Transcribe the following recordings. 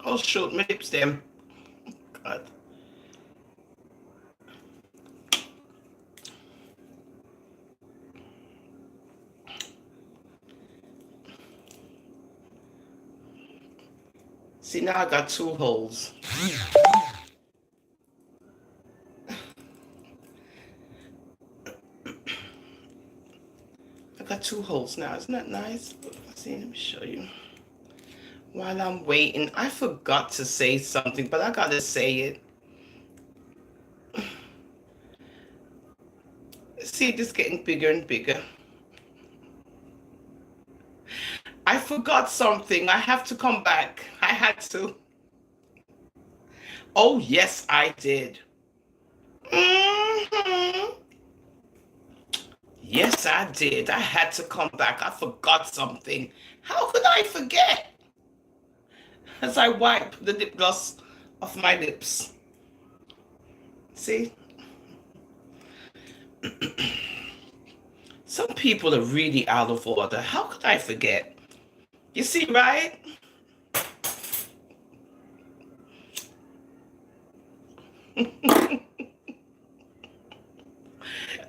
Oh shoot, my lips them. God. See, now I got two holes. I got two holes now. Isn't that nice? See, let me show you. While I'm waiting, I forgot to say something, but I gotta say it. See, this getting bigger and bigger. I forgot something. I have to come back. I had to. Oh, yes, I did. Hmm. Yes, I did. I had to come back. I forgot something. How could I forget? As I wipe the lip gloss off my lips. See? Some people are really out of order. How could I forget? You see, right?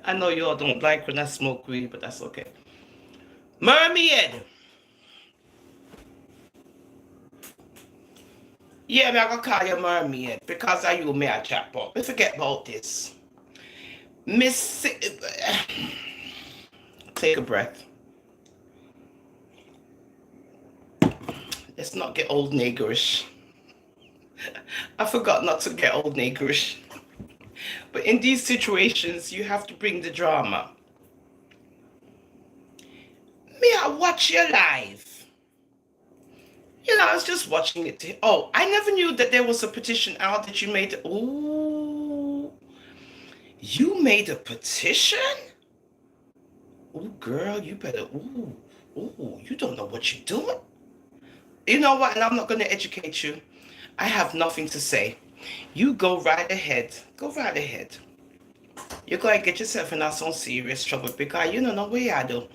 I know you all don't like when I smoke weed, but that's okay. Mermaid. Yeah, me I gonna call you mermaid because I you me a chat up. We forget about this. Miss, take a breath. Let's not get old niggerish. I forgot not to get old niggerish. But in these situations, you have to bring the drama. Me, I watch your live. You know, I was just watching it. Oh, I never knew that there was a petition out that you made. Ooh, you made a petition? Ooh, girl, you better. Ooh, you don't know what you're doing. You know what? And I'm not going to educate you. I have nothing to say. You go right ahead. Go right ahead. You're going to get yourself in some serious trouble because you don't know what I do.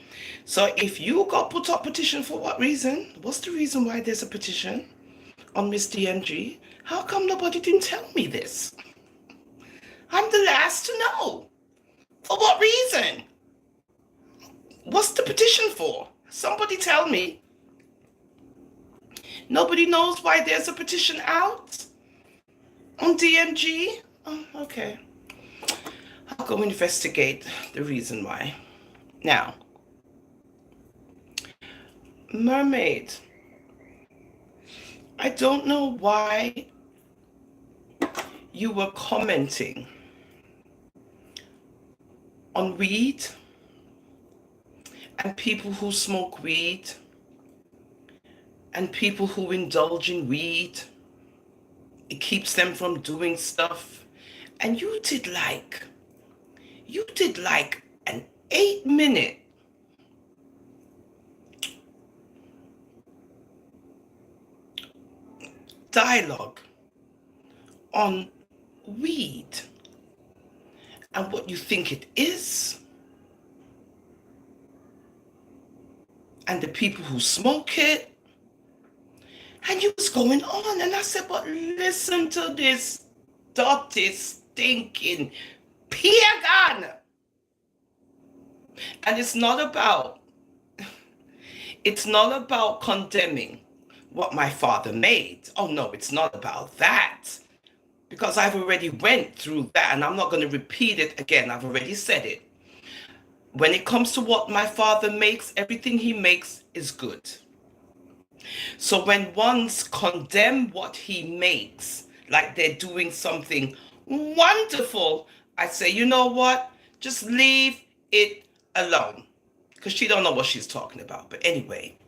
So if you got put up petition for what reason? What's the reason why there's a petition on Miss DMG? How come nobody didn't tell me this? I'm the last to know. For what reason? What's the petition for? Somebody tell me. Nobody knows why there's a petition out on DMG? Oh, okay. I'll go investigate the reason why. Now, Mermaid, I don't know why you were commenting on weed and people who smoke weed and people who indulge in weed. It keeps them from doing stuff. And you did like an 8-minute dialogue on weed and what you think it is and the people who smoke it. And you was going on, and I said, but listen to this dirty, stinking pagan. And it's not about condemning what my father made. Oh no, it's not about that. Because I've already went through that, and I'm not going to repeat it again. I've already said it. When it comes to what my father makes, everything he makes is good. So when ones condemn what he makes, like they're doing something wonderful, I say, you know what? Just leave it alone. Because she don't know what she's talking about. But anyway,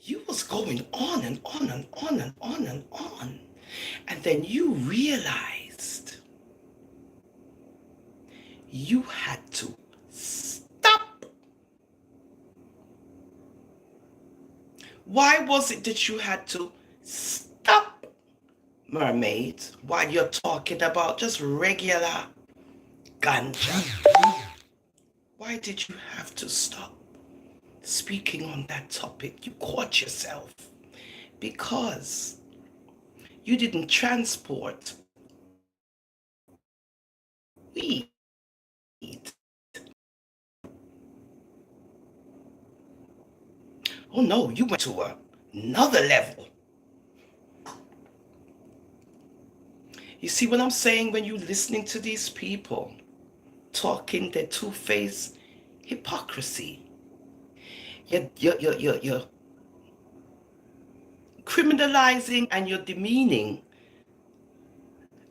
you was going on and on and on and on and on. And then you realized you had to stop. Why was it that you had to stop, Mermaid, while you're talking about just regular ganja? Why did you have to stop speaking on that topic? You caught yourself. Because you didn't transport weed. Oh no, you went to another level. You see what I'm saying when you're listening to these people talking their two-faced hypocrisy? You're criminalizing and you're demeaning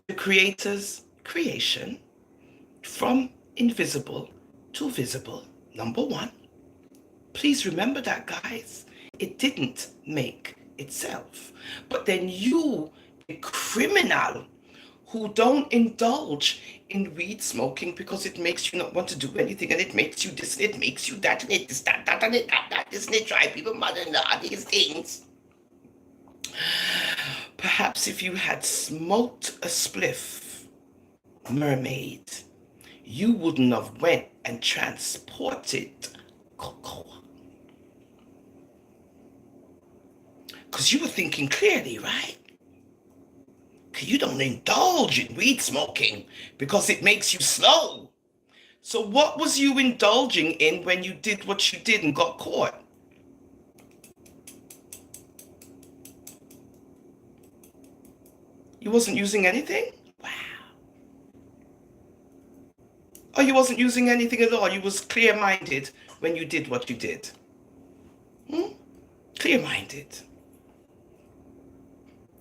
the creator's creation from invisible to visible. Number one, please remember that, guys. It didn't make itself. But then you, the criminal, who don't indulge in weed smoking because it makes you not want to do anything, and it makes you this, it makes you that, and it is that, and it that, this, and it drive people mad, and all these things. Perhaps if you had smoked a spliff, mermaid, you wouldn't have went and transported cocoa. Because you were thinking clearly, right? Because you don't indulge in weed smoking because it makes you slow. So what was you indulging in when you did what you did and got caught? You wasn't using anything? Wow. Oh, you wasn't using anything at all. You was clear-minded when you did what you did. Clear-minded.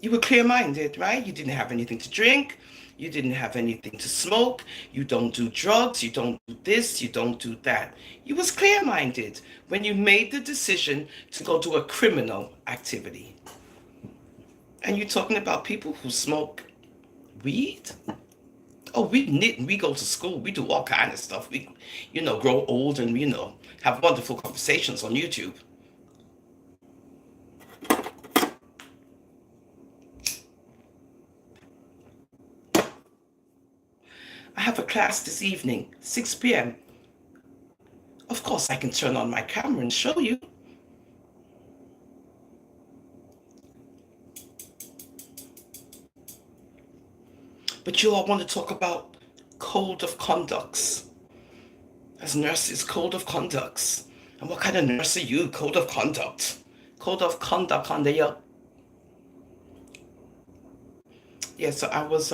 You were clear-minded, right? You didn't have anything to drink. You didn't have anything to smoke. You don't do drugs. You don't do this. You don't do that. You was clear-minded when you made the decision to go do a criminal activity. And you're talking about people who smoke weed? Oh, we knit and we go to school. We do all kind of stuff. We, grow old and, have wonderful conversations on YouTube. I have a class this evening, 6 p.m. Of course, I can turn on my camera and show you. But you all want to talk about code of conducts. As nurses, code of conducts. And what kind of nurse are you? Code of conduct. Code of conduct on the Yeah, so I was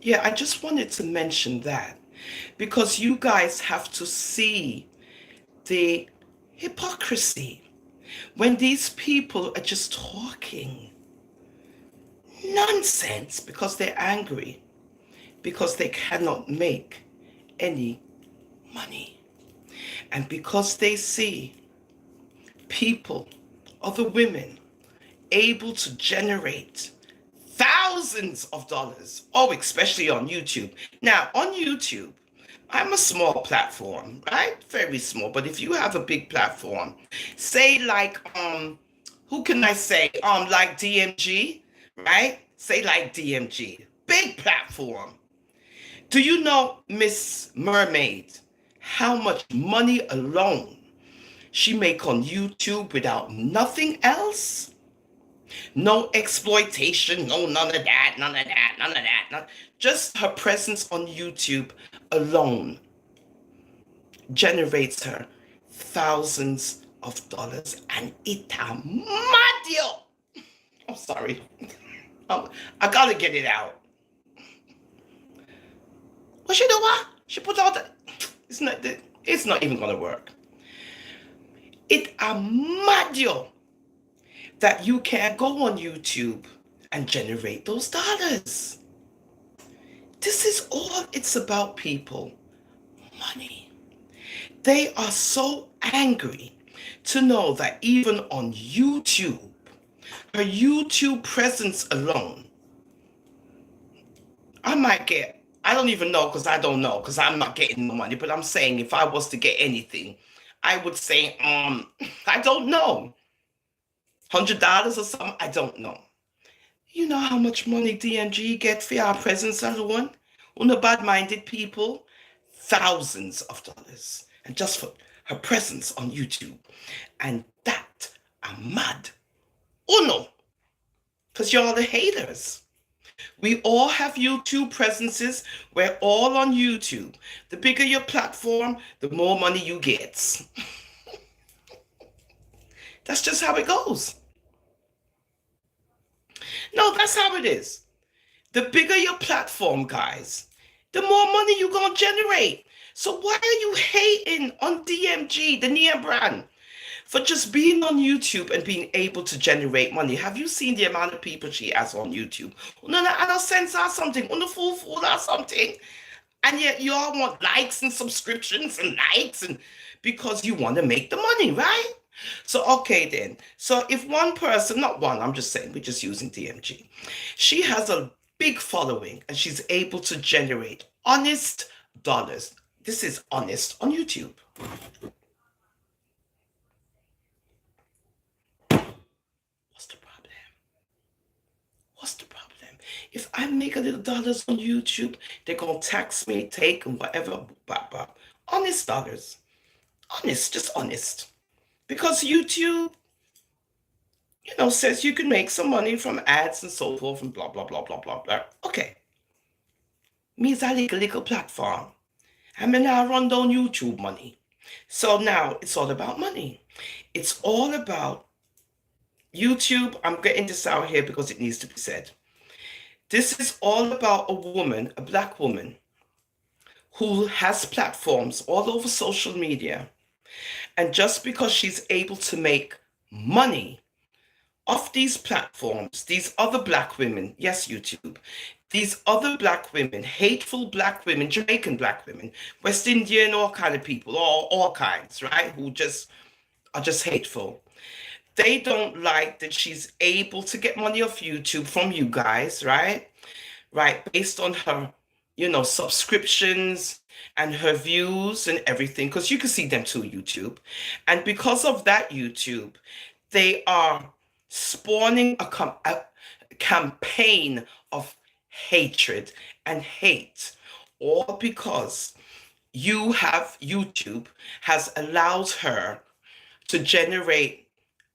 yeah, I just wanted to mention that because you guys have to see the hypocrisy when these people are just talking nonsense because they're angry, because they cannot make any money, and because they see people, other women, able to generate thousands of dollars. Oh, especially on YouTube. Now, on YouTube, I'm a small platform, right? Very small. But if you have a big platform, say like who can I say? Like DMG, right? Say like DMG. Big platform. Do you know Miss Mermaid? How much money alone she make on YouTube without nothing else? No exploitation, no none of that, none of that, none of that. Just her presence on YouTube alone generates her thousands of dollars, and it amadio. I'm sorry. I gotta get it out. Well, she know what? She put all the. It's not even gonna work. It amadio that you can go on YouTube and generate those dollars. This is all it's about, people. Money. They are so angry to know that even on YouTube, her YouTube presence alone, I don't even know because I don't know because I'm not getting the money, but I'm saying if I was to get anything, I would say, I don't know. $100 or something, I don't know. You know how much money DMG get for our presence alone? On the bad-minded people, thousands of dollars. And just for her presence on YouTube. And that I'm mad. Oh no, because you're all the haters. We all have YouTube presences. We're all on YouTube. The bigger your platform, the more money you get. That's just how it goes. No, that's how it is. The bigger your platform, guys, the more money you're going to generate. So why are you hating on DMG, the Nia brand, for just being on YouTube and being able to generate money? Have you seen the amount of people she has on YouTube? No, I don't censor something, on the full or something. And yet you all want likes and subscriptions and likes, and because you want to make the money, right? So, okay, then. So if one person, not one, I'm just saying, we're just using DMG. She has a big following and she's able to generate honest dollars. This is honest on YouTube. What's the problem? What's the problem? If I make a little dollars on YouTube, they're going to tax me, take, and whatever. Blah, blah. Honest dollars. Honest, just honest. Because YouTube, says you can make some money from ads and so forth and blah, blah, blah, blah, blah, blah. Okay. Me is a little platform. I mean, I run down YouTube money. So now it's all about money. It's all about YouTube. I'm getting this out here because it needs to be said. This is all about a woman, a black woman, who has platforms all over social media. And just because she's able to make money off these platforms, these other black women, yes, YouTube, these other black women, hateful black women, Jamaican black women, West Indian, all kind of people, all kinds, right, who just are just hateful. They don't like that she's able to get money off YouTube from you guys, right? Right, based on her, subscriptions and her views and everything, because you can see them too, YouTube. And because of that, YouTube, they are spawning a campaign of hatred and hate, all because YouTube has allowed her to generate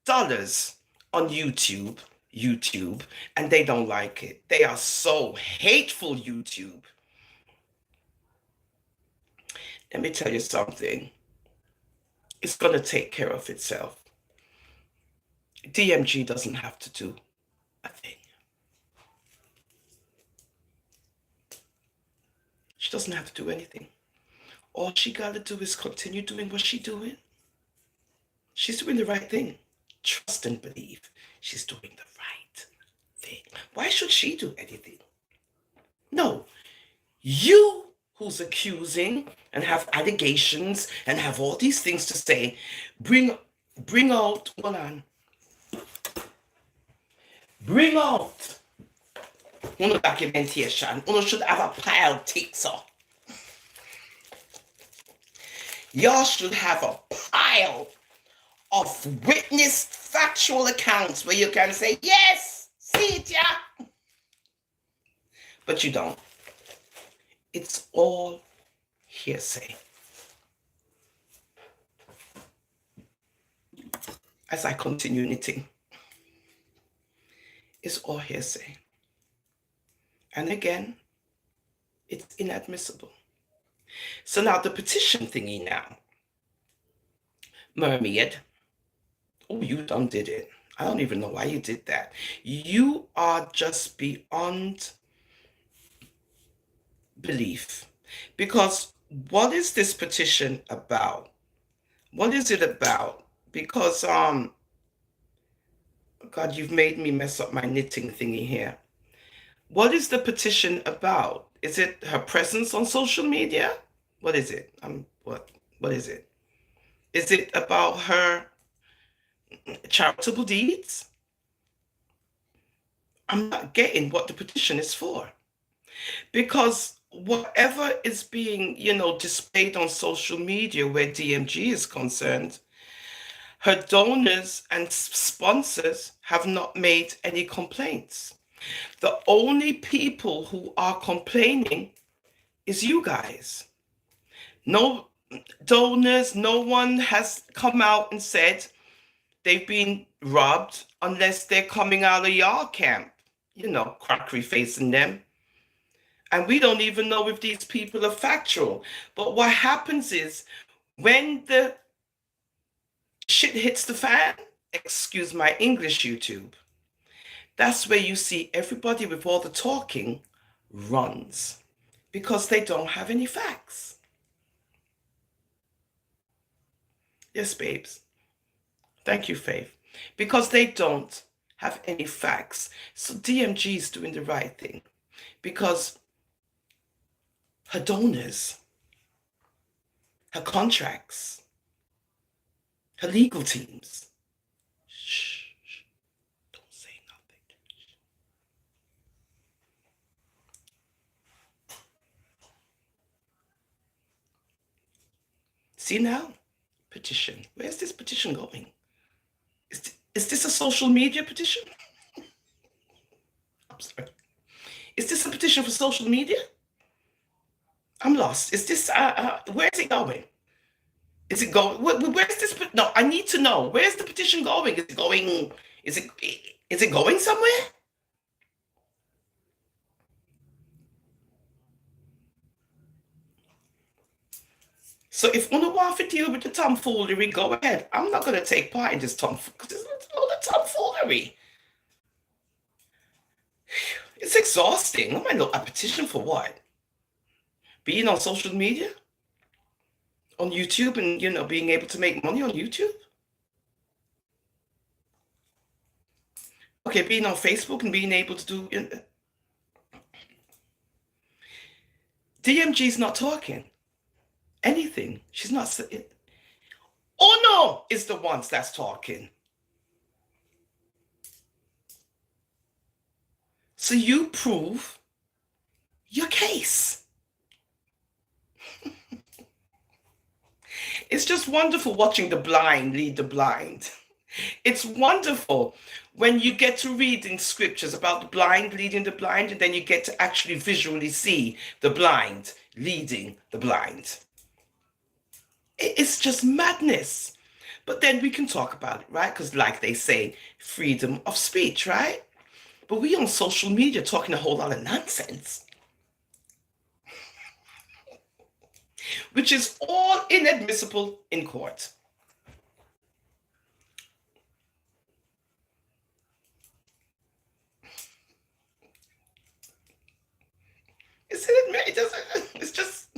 dollars on YouTube, and they don't like it. They are so hateful, YouTube. Let me tell you something. It's going to take care of itself. DMG doesn't have to do a thing. She doesn't have to do anything. All she got to do is continue doing what she's doing. She's doing the right thing. Trust and believe she's doing the right thing. Why should she do anything? No. You who's accusing and have allegations and have all these things to say, bring out, hold on. Bring out one documentation. You should have a pile ticks up. Y'all should have a pile of witnessed factual accounts where you can say, yes, see it, yeah. But you don't. It's all hearsay. As I continue knitting, it's all hearsay. And again, it's inadmissible. So now the petition thingy now. Mermaid. Oh, you done did it. I don't even know why you did that. You are just beyond belief. Because what is this petition about? What is it about? Because, God, you've made me mess up my knitting thingy here. What is the petition about? Is it her presence on social media? What is it? What is it? Is it about her charitable deeds? I'm not getting what the petition is for. Because whatever is being, displayed on social media where DMG is concerned, her donors and sponsors have not made any complaints. The only people who are complaining is you guys. donors, no one has come out and said they've been robbed unless they're coming out of your camp, crockery facing them. And we don't even know if these people are factual. But what happens is when the shit hits the fan, excuse my English, YouTube, that's where you see everybody with all the talking runs because they don't have any facts. Yes, babes. Thank you, Faith. Because they don't have any facts. So DMG is doing the right thing because her donors, her contracts, her legal teams. Shh, shh, don't say nothing. See now? Petition. Where's this petition going? Is this a social media petition? I'm sorry. Is this a petition for social media? I'm lost. Is this, where's it going? Is it going, where's this, no, I need to know. Where's the petition going? Is it going somewhere? So if one want to deal with the tomfoolery, go ahead. I'm not going to take part in this tomfoolery because it's all the tomfoolery. It's exhausting. Oh my Lord, a petition for what? Being on social media? On YouTube and, being able to make money on YouTube? Okay, being on Facebook and being able to do... DMG's not talking anything. She's not... Oh no, is the ones that's talking. So you prove your case. It's just wonderful watching the blind lead the blind. It's wonderful when you get to read in scriptures about the blind leading the blind, and then you get to actually visually see the blind leading the blind. It's just madness. But then we can talk about it, right? Because like they say, freedom of speech, right? But we on social media talking a whole lot of nonsense, which is all inadmissible in court. It's just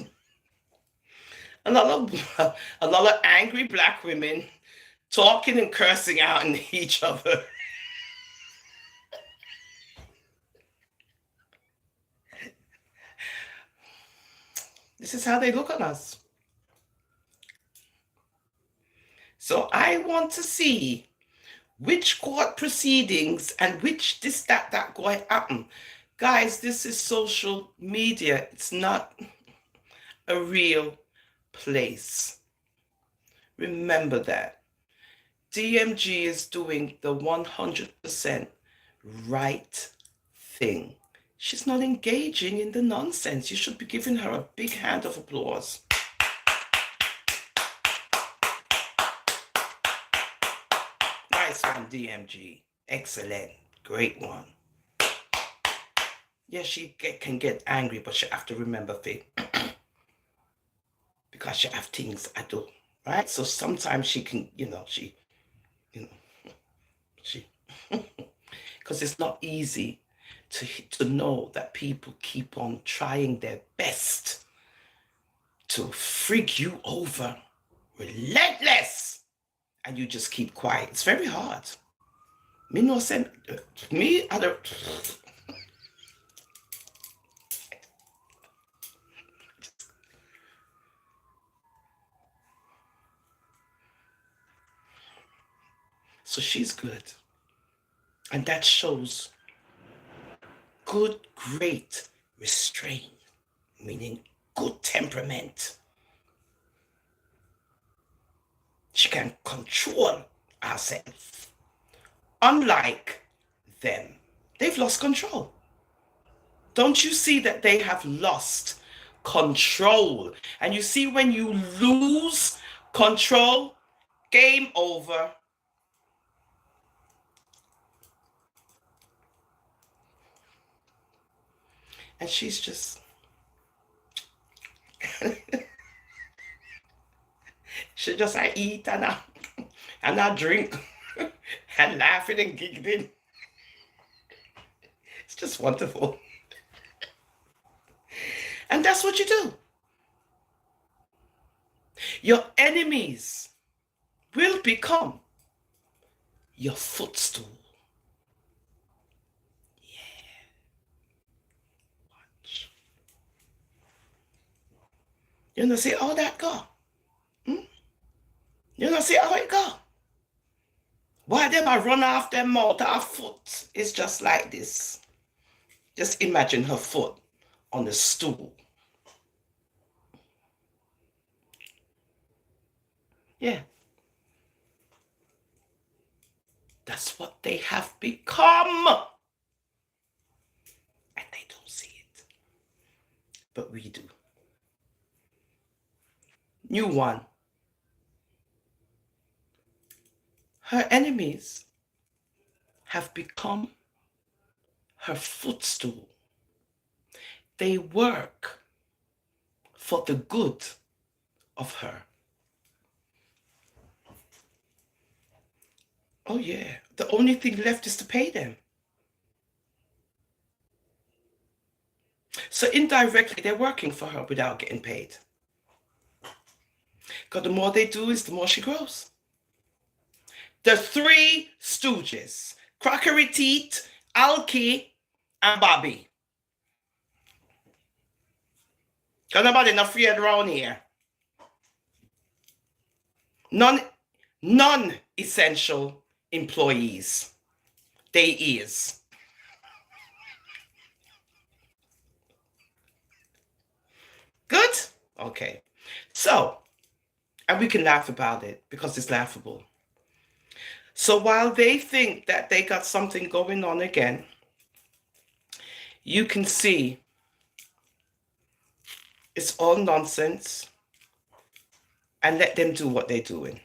a lot of angry black women talking and cursing out in each other. This is how they look on us. So I want to see which court proceedings and which this, that going to happen. Guys, this is social media. It's not a real place. Remember that. DMG is doing the 100% right thing. She's not engaging in the nonsense. You should be giving her a big hand of applause. Nice one, DMG. Excellent. Great one. Yeah, she can get angry, but she have to remember things. Because she have things I do, right? So sometimes she can, she, because it's not easy to know that people keep on trying their best to freak you over, relentless, and you just keep quiet. It's very hard. Me no send me other. So she's good, and that shows good, great restraint, meaning good temperament. She can control herself. Unlike them, they've lost control. Don't you see that they have lost control. And you see, when you lose control, game over. And she's just, she just, I eat and I drink and laughing and giggling. It's just wonderful. And that's what you do. Your enemies will become your footstool. Yeah. Watch. You know, see how that go? You know, see how it go? Why them I run off them mouth, her foot is just like this. Just imagine her foot on the stool. Yeah. That's what they have become. And they don't see it. But we do. New one. Her enemies have become her footstool. They work for the good of her. Oh yeah, the only thing left is to pay them. So indirectly, they're working for her without getting paid. Because the more they do is the more she grows. The three stooges, Crockery Teeth, Alki, and Bobby. Because nobody not feared around here. Non-essential employees. They is. Good? Okay. So, and we can laugh about it because it's laughable. So while they think that they got something going on again, you can see it's all nonsense, and let them do what they're doing.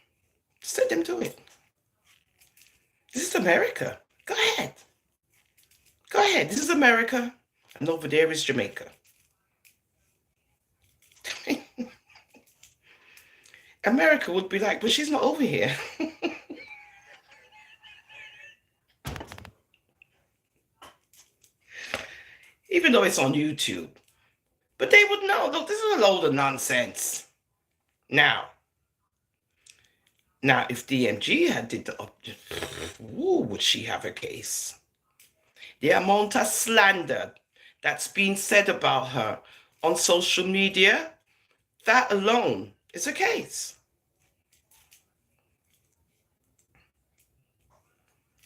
Just let them do it. This is America. Go ahead. Go ahead. This is America, and over there is Jamaica. America would be like, but she's not over here. Even though it's on YouTube. But they would know, look, this is a load of nonsense. Now, if DMG had did the would she have a case? The amount of slander that's been said about her on social media, that alone is a case.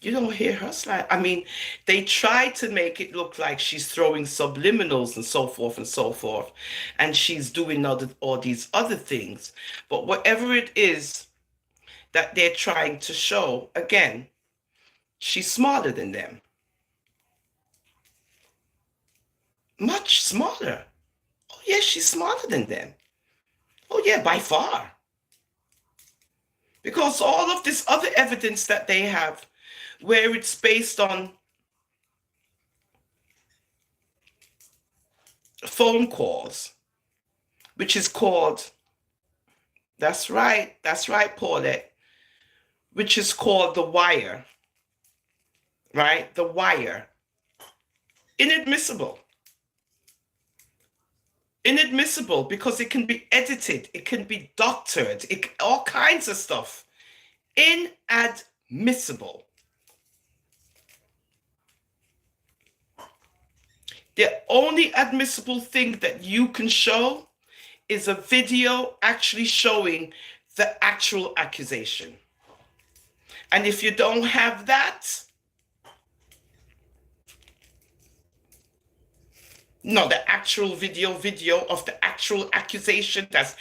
You don't hear her slander. I mean, they try to make it look like she's throwing subliminals and so forth, and she's doing all these other things. But whatever it is that they're trying to show, again, she's smarter than them. Much smarter. Oh, yes, she's smarter than them. Oh, yeah, by far. Because all of this other evidence that they have, where it's based on phone calls, which is called, that's right, Paulette, which is called The Wire, right? The Wire. Inadmissible. Inadmissible because it can be edited, it can be doctored, all kinds of stuff. Inadmissible. The only admissible thing that you can show is a video actually showing the actual accusation. And if you don't have that, no, the actual video of the actual accusation that's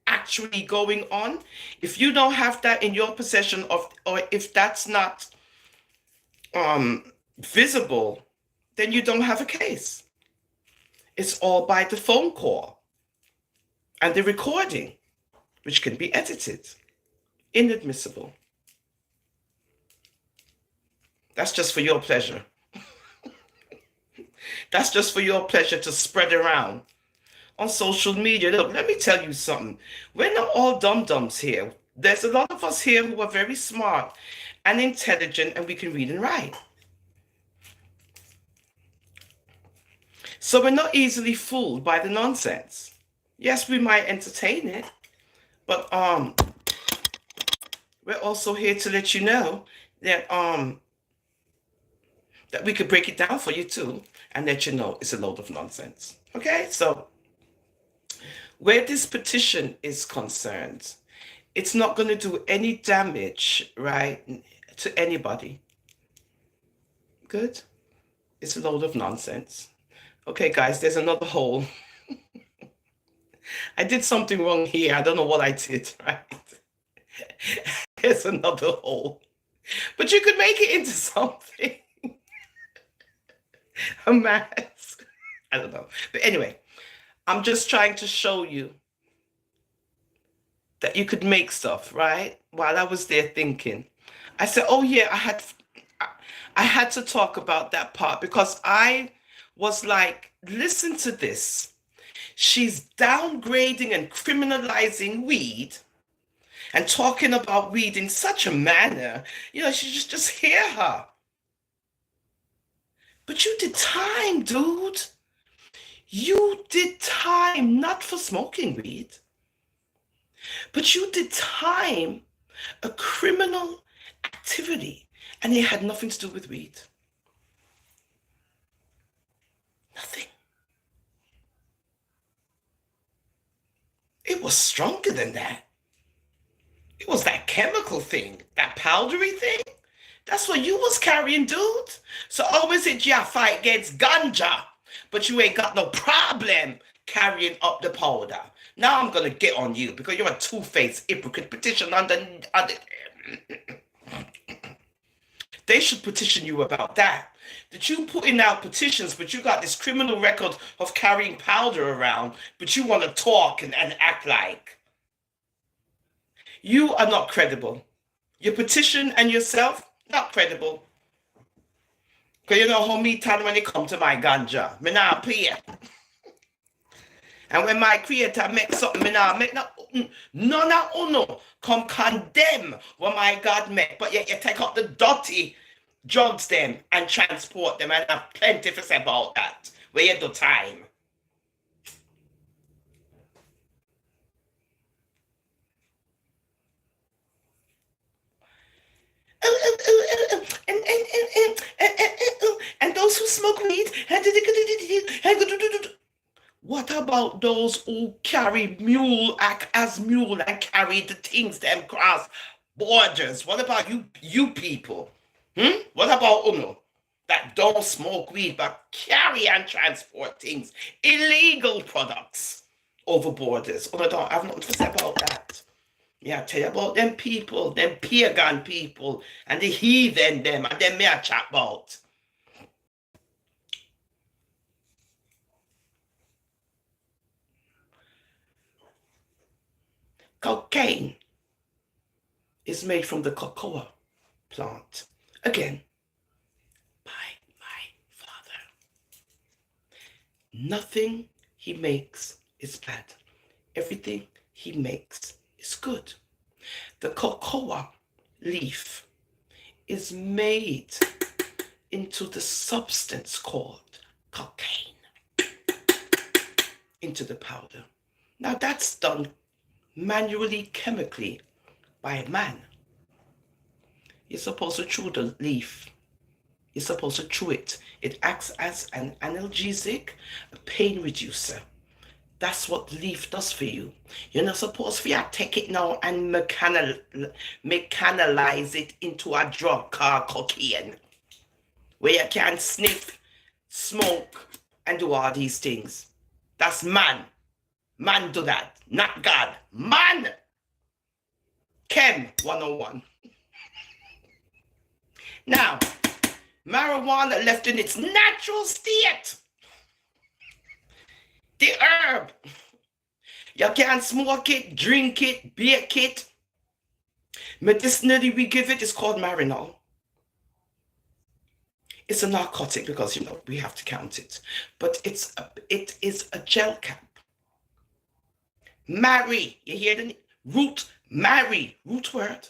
actually going on, if you don't have that in your possession, or if that's not visible, then you don't have a case. It's all by the phone call. And the recording, which can be edited, inadmissible. That's just for your pleasure. That's just for your pleasure to spread around on social media. Look, let me tell you something. We're not all dum-dums here. There's a lot of us here who are very smart and intelligent, and we can read and write. So we're not easily fooled by the nonsense. Yes, we might entertain it, but we're also here to let you know that that we could break it down for you too, and let you know it's a load of nonsense. Okay, so where this petition is concerned, it's not going to do any damage, right, to anybody. Good? It's a load of nonsense. Okay, guys, there's another hole. I did something wrong here. I don't know what I did, right? There's another hole. But you could make it into something. A mask. I don't know. But anyway, I'm just trying to show you that you could make stuff, right? While I was there thinking, I said, oh yeah, I had to talk about that part, because I was like, listen to this. She's downgrading and criminalizing weed and talking about weed in such a manner, you just hear her. But you did time, dude. You did time, not for smoking weed, but you did time, a criminal activity, and it had nothing to do with weed. Nothing. It was stronger than that. It was that chemical thing, that powdery thing. That's what you was carrying, dude. So always it you fight against ganja, but you ain't got no problem carrying up the powder. Now I'm gonna get on you because you're a two-faced hypocrite. Petition under they should petition you about that. That you putting out petitions, but you got this criminal record of carrying powder around, but you want to talk and act like. You are not credible. Your petition and yourself, not credible. Because you know how me tell when it come to my ganja, me not pay. And when my creator make something, me not make none of uno come condemn what my God make. But yet you take out the dirty drugs them and transport them, and have plenty to say about that. Where you do time. And those who smoke weed. What about those who carry mule, act as mule, and carry the things them cross borders? What about you people? What about Uno that don't smoke weed but carry and transport things, illegal products over borders? I don't have nothing to say about that. Yeah, I tell you about them people, them pagan people, and the heathen them, and them me a chat about. Cocaine is made from the cocoa plant. Again, by my father. Nothing he makes is bad. Everything he makes is good. The cocoa leaf is made into the substance called cocaine, into the powder. Now that's done manually, chemically, by a man. You're supposed to chew the leaf. You're supposed to chew it. It acts as an analgesic, a pain reducer. That's what leaf does for you. You're not supposed to take it now and mechanalize it into a drug called cocaine, where you can sniff, smoke, and do all these things. That's man. Man do that, not God. Man! Chem 101. Now, marijuana left in its natural state. The herb You can smoke it, drink it, bake it. Medicinally, we give it. It's called marinol. It's a narcotic because we have to count it, but it is a gel cap. Marry, you hear the root? Marry, root word.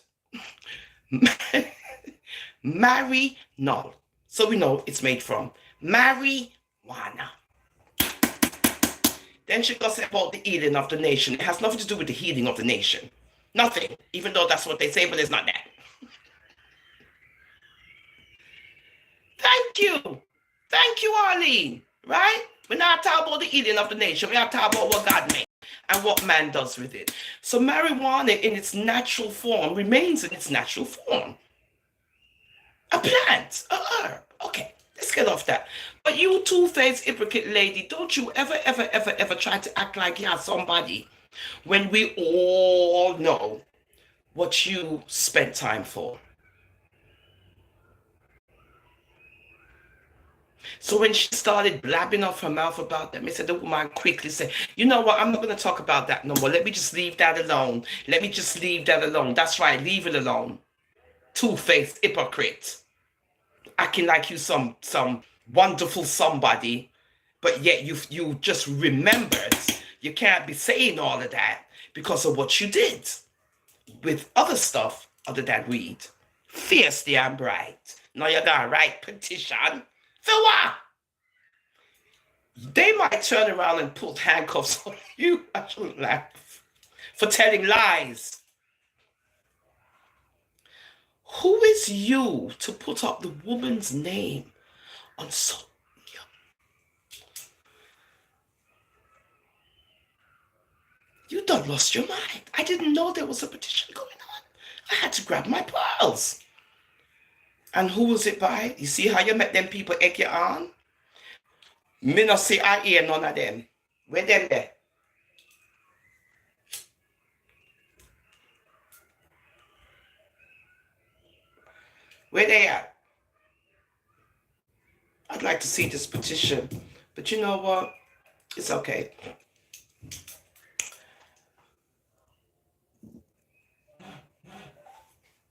Marry, no. So we know it's made from marijuana. Then she goes about the healing of the nation. It has nothing to do with the healing of the nation. Nothing, even though that's what they say, but it's not that. Thank you. Thank you, Arlene. Right? We're not talking about the healing of the nation. We're not talking about what God made and what man does with it. So marijuana in its natural form remains in its natural form. A plant, a herb. Okay, let's get off that. But you two-faced hypocrite lady, don't you ever try to act like you're somebody when we all know what you spent time for. So when she started blabbing off her mouth about them, said the woman quickly said, you know what, I'm not going to talk about that no more. Let me just leave that alone. Let me just leave that alone. That's right, leave it alone. Two-faced hypocrite. Acting like you some wonderful somebody, but yet you just remembered you can't be saying all of that because of what you did with other stuff other than weed. Fiercely and bright. Now you're gonna write petition. For what? They might turn around and put handcuffs on you. I shouldn't laugh. For telling lies. Who is you to put up the woman's name on so? You done lost your mind. I didn't know there was a petition going on. I had to grab my pearls. And who was it by? You see how you met them people egg you on? Me no see I hear none of them. Where them there? Where they at? I'd like to see this petition. But you know what? It's okay.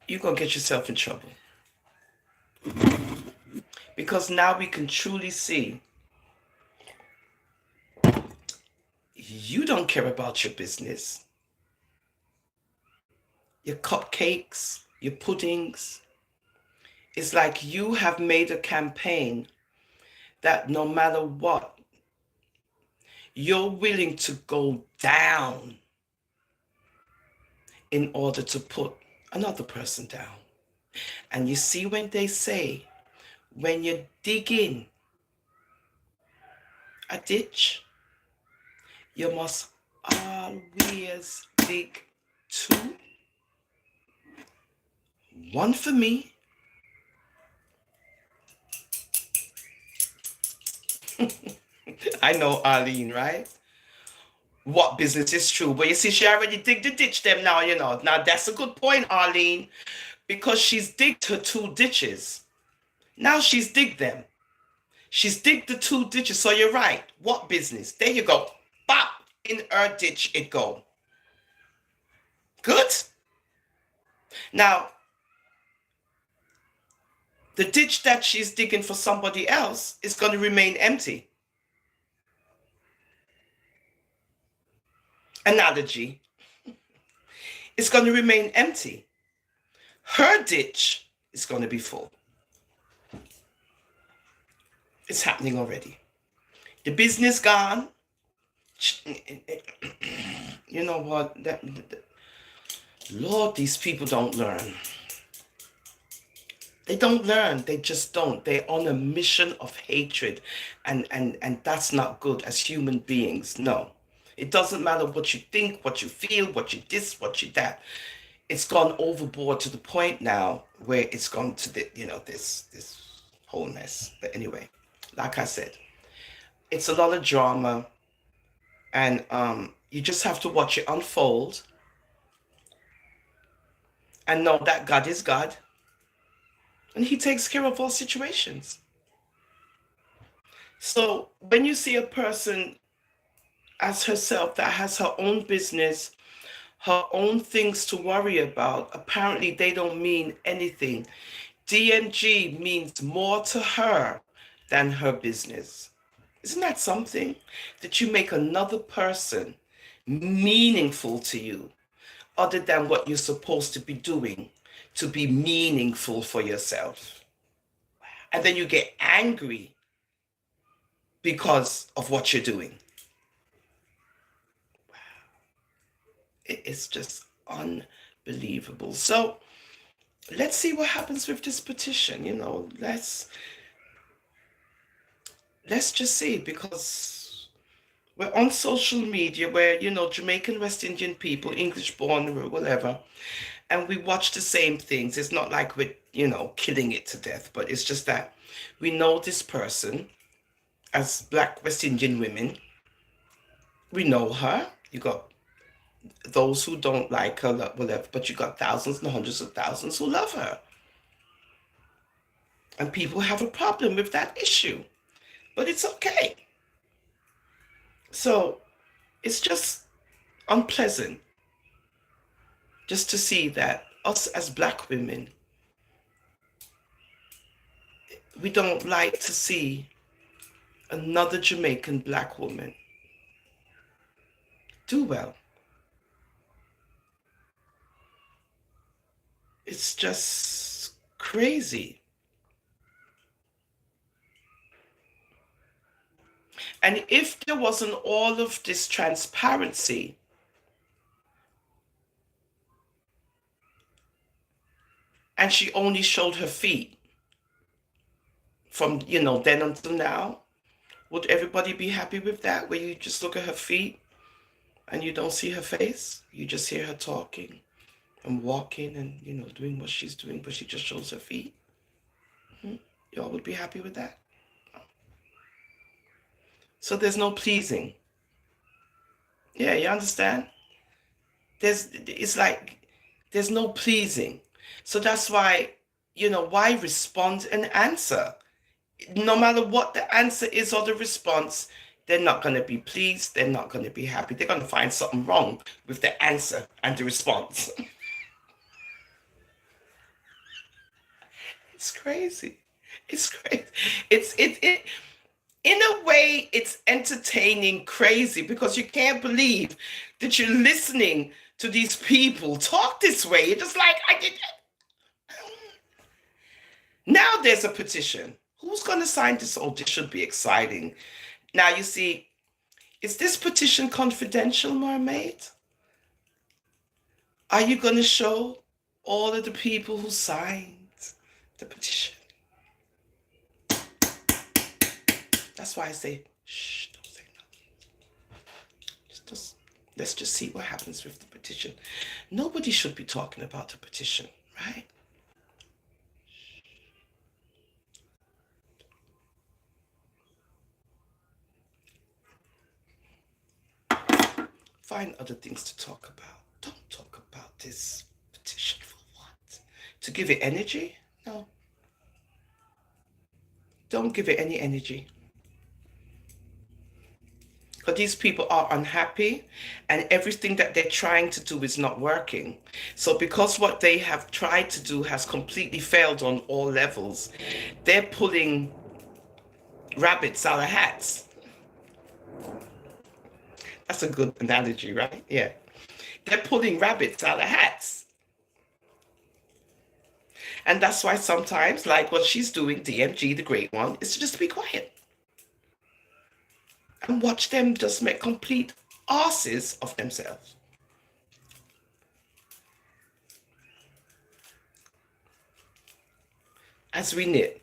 You're going to get yourself in trouble. Because now we can truly see you don't care about your business. Your cupcakes, your puddings. It's like you have made a campaign that no matter what, you're willing to go down in order to put another person down. And you see when they say, when you're digging a ditch, you must always dig two. One for me. I know Arlene, right? What business is true? But you see, she already dig the ditch them now, Now that's a good point, Arlene, because she's digged her two ditches. Now she's digged them. She's digged the two ditches. So you're right. What business? There you go. Bop! In her ditch it go. Good? Now, the ditch that she's digging for somebody else is going to remain empty. Analogy. It's going to remain empty. Her ditch is going to be full. It's happening already. The business gone. You know what? Lord, these people don't learn. They don't learn. They just don't. They're on a mission of hatred. And that's not good as human beings. No. It doesn't matter what you think, what you feel, what you this, what you that. It's gone overboard to the point now where it's gone to the, this whole mess. But anyway, like I said, it's a lot of drama. And you just have to watch it unfold. And know that God is God. And he takes care of all situations. So when you see a person as herself that has her own business, her own things to worry about. Apparently, they don't mean anything. DMG means more to her than her business. Isn't that something? That you make another person meaningful to you, other than what you're supposed to be doing to be meaningful for yourself. And then you get angry because of what you're doing. It's just unbelievable. So let's see what happens with this petition. Let's just see, because we're on social media where, Jamaican West Indian people, English born or whatever, and we watch the same things. It's not like we're, killing it to death, but it's just that we know this person as Black West Indian women. We know her. You got those who don't like her, whatever, but you got thousands and hundreds of thousands who love her. And people have a problem with that issue, but it's okay. So it's just unpleasant just to see that us as Black women, we don't like to see another Jamaican Black woman do well. It's just crazy. And if there wasn't all of this transparency, and she only showed her feet from, then until now, would everybody be happy with that? Where you just look at her feet and you don't see her face? You just hear her talking and walking and, doing what she's doing, but she just shows her feet? Y'all would be happy with that? So there's no pleasing. Yeah, you understand? It's like there's no pleasing. So that's why, why respond and answer? No matter what the answer is or the response, they're not going to be pleased. They're not going to be happy. They're going to find something wrong with the answer and the response. It's crazy. It's crazy. It in a way, it's entertaining crazy, because you can't believe that you're listening to these people talk this way. You're just like, now there's a petition. Who's going to sign this? Oh, this should be exciting. Now, you see, is this petition confidential, Mermaid? Are you going to show all of the people who signed the petition? That's why I say, shh, don't say nothing. Let's just see what happens with the petition. Nobody should be talking about the petition, right? Find other things to talk about. Don't talk about this petition for what? To give it energy? No. Don't give it any energy. Because these people are unhappy and everything that they're trying to do is not working. So because what they have tried to do has completely failed on all levels, they're pulling rabbits out of hats. That's a good analogy, right? Yeah. They're pulling rabbits out of hats. And that's why sometimes, like what she's doing, DMG, the great one, is to just be quiet. And watch them just make complete asses of themselves. As we knit.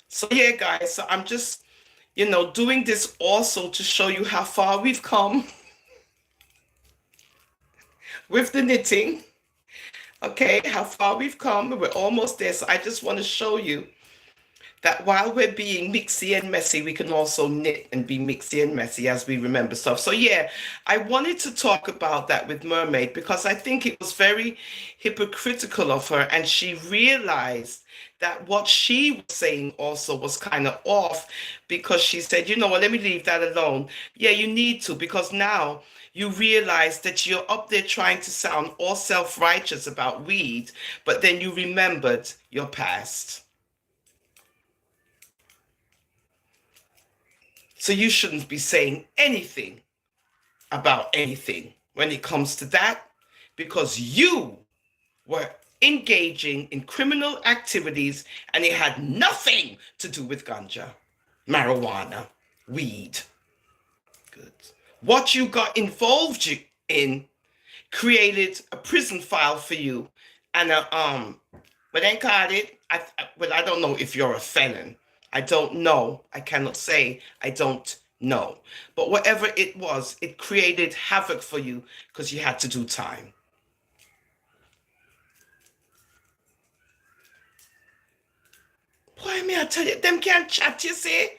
So yeah, guys, so I'm just, doing this also to show you how far we've come with the knitting. Okay, how far we've come. We're almost there. So I just want to show you that while we're being mixy and messy, we can also knit and be mixy and messy as we remember stuff. So yeah, I wanted to talk about that with Mermaid because I think it was very hypocritical of her, and she realized that what she was saying also was kind of off, because she said, you know what, let me leave that alone. Yeah, you need to, because now you realize that you're up there trying to sound all self-righteous about weed, but then you remembered your past. So you shouldn't be saying anything about anything when it comes to that, because you were engaging in criminal activities and it had nothing to do with ganja, marijuana, weed. Good. What you got involved in created a prison file for you and but then called it. Well, I don't know if you're a felon. I don't know. I cannot say. I don't know. But whatever it was, it created havoc for you because you had to do time. Boy, me I tell you, them can't chat. You see.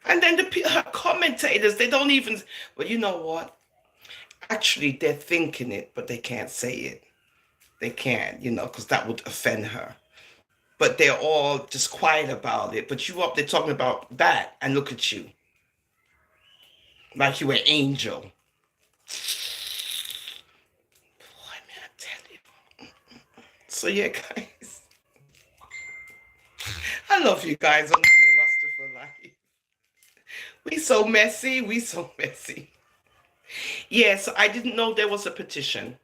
And then her commentators, they don't even. Well, you know what? Actually, they're thinking it, but they can't say it. They can't, because that would offend her. But they're all just quiet about it. But you up there talking about that, and look at you. Like you an angel. Boy, man, I tell you. So yeah, guys. I love you guys on the roster for life. We so messy. We so messy. Yeah, so I didn't know there was a petition.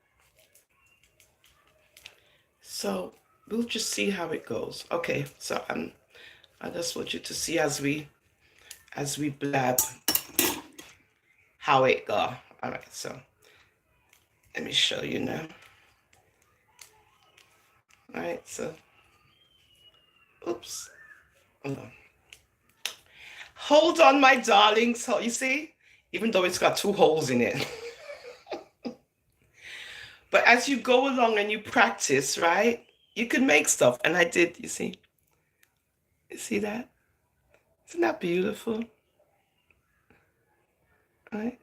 So we'll just see how it goes. Okay, so I just want you to see as we blab how it go. All right, so let me show you now. All right, so oops. Hold on, my darlings. So you see, even though it's got 2 holes in it. But as you go along and you practice, right, you can make stuff. And I did, you see. You see that? Isn't that beautiful? Right?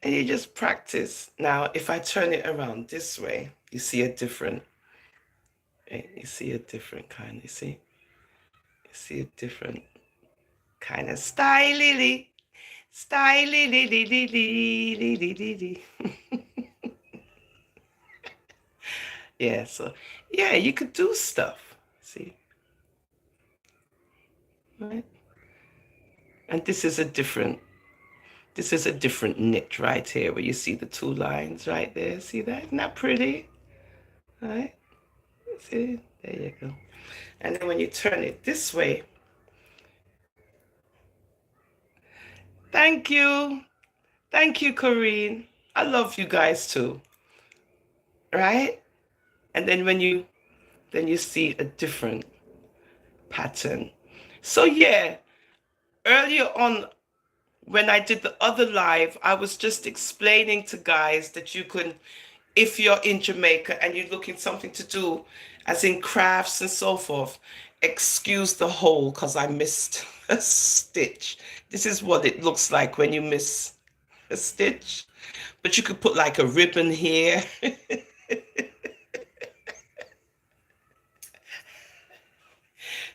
And you just practice. Now, if I turn it around this way, you see a different, you see a different kind, you see? You see a different kind of style-lily. Yeah, so yeah, you could do stuff. See, right? And this is a different knit right here, where you see the 2 lines right there. See that? Isn't that pretty? Right? See? There you go. And then when you turn it this way, thank you, Corinne. I love you guys too. Right? And then when you see a different pattern. So yeah, earlier on when I did the other live, I was just explaining to guys that you can, if you're in Jamaica and you're looking something to do, as in crafts and so forth, excuse the hole because I missed a stitch. This is what it looks like when you miss a stitch. But you could put like a ribbon here.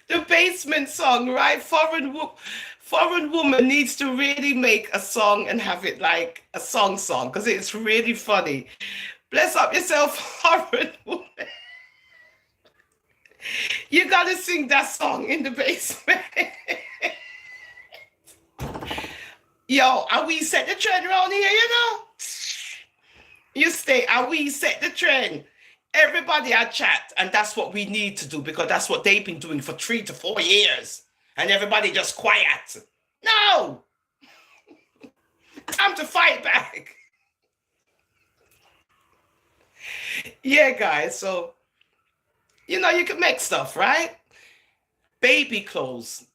The basement song, right? Foreign woman needs to really make a song and have it like a song because it's really funny. Bless up yourself, foreign woman. You gotta sing that song in the basement. Yo, are we set the trend around here, You stay, are we set the trend? Everybody at chat, and that's what we need to do, because that's what they've been doing for 3 to 4 years. And everybody just quiet. No! Time to fight back. Yeah, guys, so, you can make stuff, right? Baby clothes,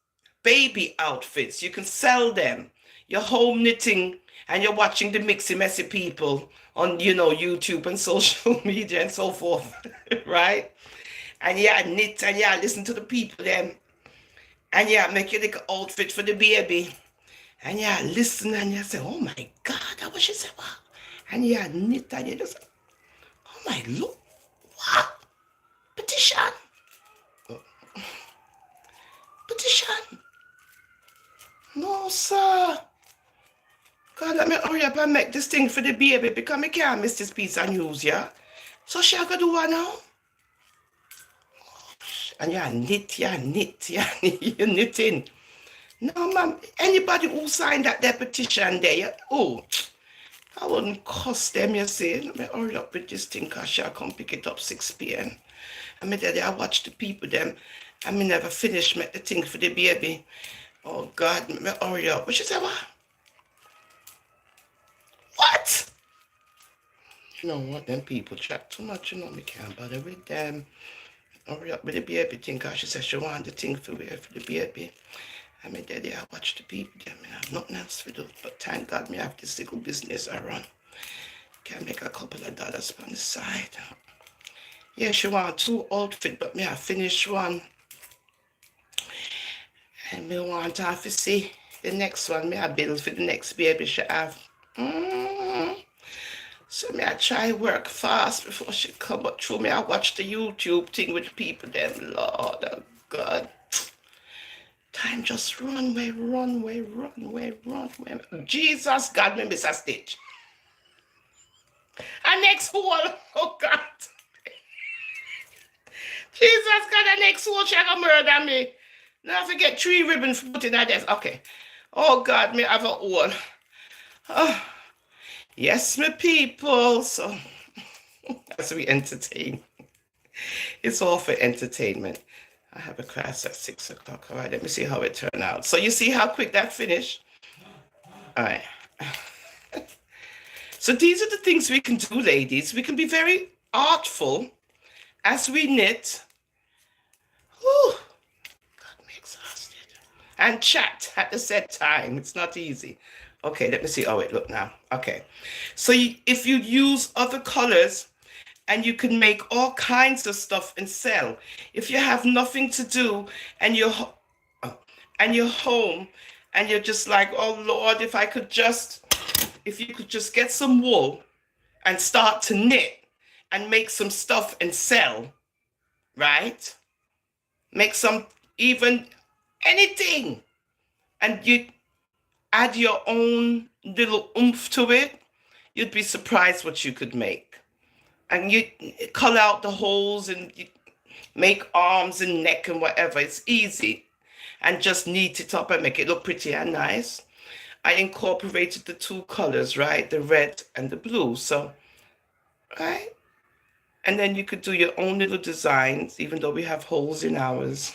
baby outfits, you can sell them. You're home knitting and you're watching the mixy messy people on YouTube and social media and so forth, right? And yeah, knit, and yeah, listen to the people them. And yeah, make your little outfit for the baby. And yeah, listen, and you say, oh my God, that what she said. Wow. And yeah, knit, and you just, oh my, look, what? Petition. Oh, petition. No, sir. God, let me hurry up and make this thing for the baby because I can't miss this piece of news, yeah? So she got to do what now? And yeah, knit, yeah, you're knitting. No, ma'am, anybody who signed that petition there, yeah, oh, I wouldn't cost them, you see. Let me hurry up with this thing because she'll come pick it up 6 p.m. I mean, daddy, I watch the people them. I mean, never finish make the thing for the baby. Oh, God, let me hurry up. What she say, what? What? You know what, them people chat too much, you know, me can't bother with them. Hurry up with the baby thing, cause she said she want the thing for wear for the baby. I mean, daddy, I watch the people, them, I have nothing else to do, but thank God me have this little business I run. Can make a couple of dollars on the side. Yeah, she want 2 outfits, but me I finish one. And me want her to see the next one, me I build for the next baby she have. So me I try work fast before she come, but through me I watch the YouTube thing with the people them. Lord oh God. Time just run way, run way, run way, run way. Jesus God, me miss a stitch. And next hole, oh God. Jesus God, the next hole she gonna murder me. Now I forget 3 ribbons put in that desk. Okay. Oh God, me have a hole. Oh. Yes, my people. So as we entertain. It's all for entertainment. I have a class at 6 o'clock. All right, let me see how it turned out. So you see how quick that finished? All right. So these are the things we can do, ladies. We can be very artful as we knit. Whew. Got me exhausted. And chat at the set time. It's not easy. Okay, let me see. Oh, wait, look now. Okay. So if you use other colors, and you can make all kinds of stuff and sell. If you have nothing to do and you're home and you're just like, oh Lord, if you could just get some wool and start to knit and make some stuff and sell, right? Make some, even anything, and you add your own little oomph to it, you'd be surprised what you could make. And you cut out the holes and you make arms and neck and whatever. It's easy. And just neat it up and make it look pretty and nice. I incorporated the 2 colors, right? The red and the blue. So, right? And then you could do your own little designs, even though we have holes in ours.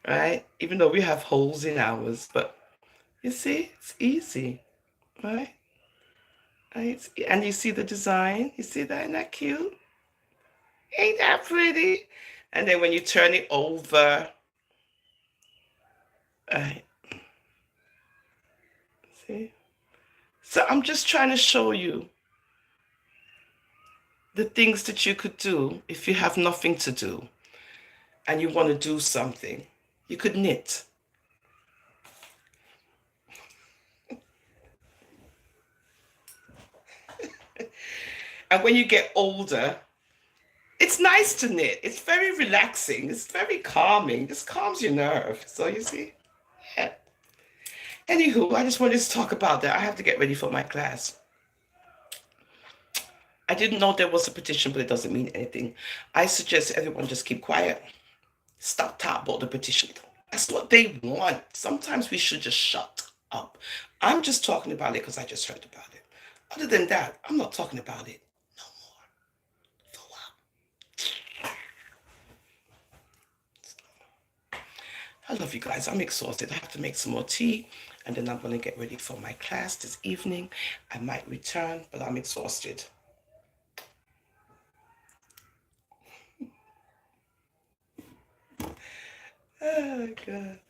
Right? Even though we have holes in ours. But you see, it's easy, right? And you see the design? You see that? Isn't that cute? Ain't that pretty? And then when you turn it over, see? So I'm just trying to show you the things that you could do if you have nothing to do and you want to do something. You could knit. And when you get older, it's nice to knit. It's very relaxing. It's very calming. This calms your nerve. So you see? Yeah. Anywho, I just wanted to talk about that. I have to get ready for my class. I didn't know there was a petition, but it doesn't mean anything. I suggest everyone just keep quiet. Stop talking about the petition. That's what they want. Sometimes we should just shut up. I'm just talking about it because I just heard about it. Other than that, I'm not talking about it no more. For what? I love you guys. I'm exhausted. I have to make some more tea, and then I'm going to get ready for my class this evening. I might return, but I'm exhausted. Oh, God.